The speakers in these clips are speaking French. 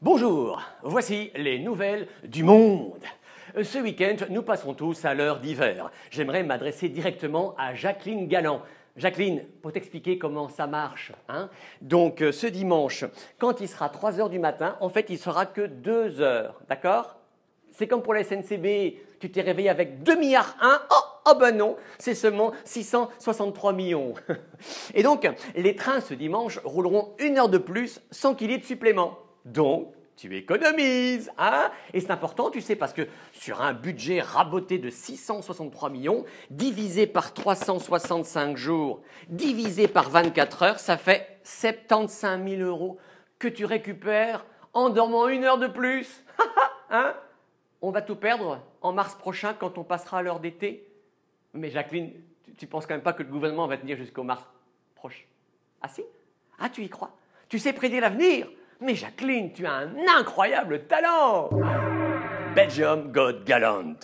Bonjour, voici les nouvelles du monde. Ce week-end, nous passerons tous à l'heure d'hiver. J'aimerais m'adresser directement à Jacqueline Galland. Jacqueline, pour t'expliquer comment ça marche. Donc, ce dimanche, quand il sera 3 heures du matin, en fait, il sera que 2 heures. D'accord? C'est comme pour la SNCB. Tu t'es réveillé avec 2 milliards 1. Oh ben non, c'est seulement 663 millions. Et donc, les trains ce dimanche rouleront 1 heure de plus sans qu'il y ait de supplément. Donc, tu économises, Et c'est important, tu sais, parce que sur un budget raboté de 663 millions, divisé par 365 jours, divisé par 24 heures, ça fait 75 000 euros que tu récupères en dormant 1 heure de plus. On va tout perdre en mars prochain quand on passera à l'heure d'été. Mais Jacqueline, tu penses quand même pas que le gouvernement va tenir jusqu'au mars prochain? Ah si? Ah, tu y crois? Tu sais prédire l'avenir? Mais Jacqueline, tu as un incroyable talent! Belgium Got Gallant.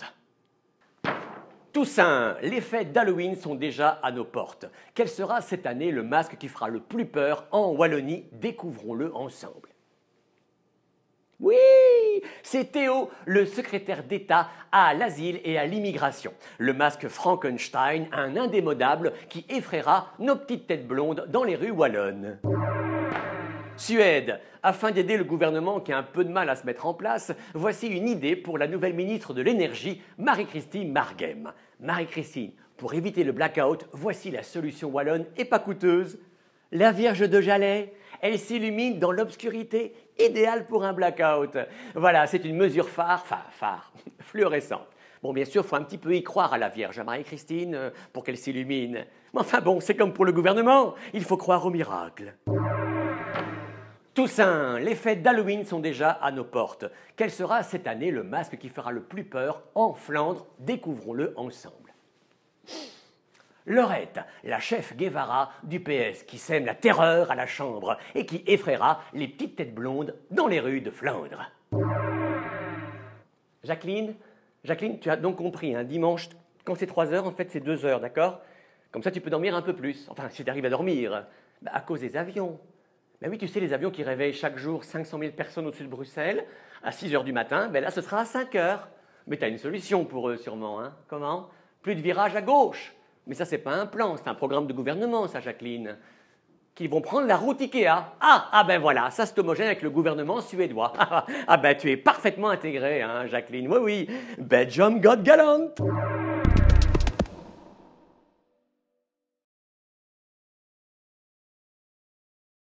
Toussaint, les fêtes d'Halloween sont déjà à nos portes. Quel sera cette année le masque qui fera le plus peur en Wallonie? Découvrons-le ensemble. Oui, c'est Théo, le secrétaire d'État à l'asile et à l'immigration. Le masque Frankenstein, un indémodable qui effraiera nos petites têtes blondes dans les rues wallonnes. Suède, afin d'aider le gouvernement qui a un peu de mal à se mettre en place, voici une idée pour la nouvelle ministre de l'Énergie, Marie-Christine Margem. Marie-Christine, pour éviter le blackout, voici la solution wallonne et pas coûteuse. La Vierge de Jalais, elle s'illumine dans l'obscurité, idéale pour un blackout. Voilà, c'est une mesure fluorescente. Bon, bien sûr, il faut un petit peu y croire à la Vierge, à Marie-Christine, pour qu'elle s'illumine. Mais enfin bon, c'est comme pour le gouvernement, il faut croire au miracle. Toussaint, les fêtes d'Halloween sont déjà à nos portes. Quel sera cette année le masque qui fera le plus peur en Flandre? Découvrons-le ensemble. Laurette, la chef Guevara du PS qui sème la terreur à la Chambre et qui effraiera les petites têtes blondes dans les rues de Flandre. Jacqueline, tu as donc compris, dimanche, quand c'est 3 heures, en fait c'est 2 heures, d'accord? Comme ça tu peux dormir un peu plus, enfin si tu arrives à dormir, à cause des avions. Ben oui, tu sais, les avions qui réveillent chaque jour 500 000 personnes au-dessus de Bruxelles, à 6 heures du matin, ben là, ce sera à 5 heures. Mais tu as une solution pour eux, sûrement, Comment? Plus de virages à gauche. Mais ça, c'est pas un plan, c'est un programme de gouvernement, ça, Jacqueline. Qu'ils vont prendre la route Ikea. Ben voilà, ça, c'est homogène avec le gouvernement suédois. Ben, tu es parfaitement intégrée, Jacqueline. Oui, Belgium Got Gallant.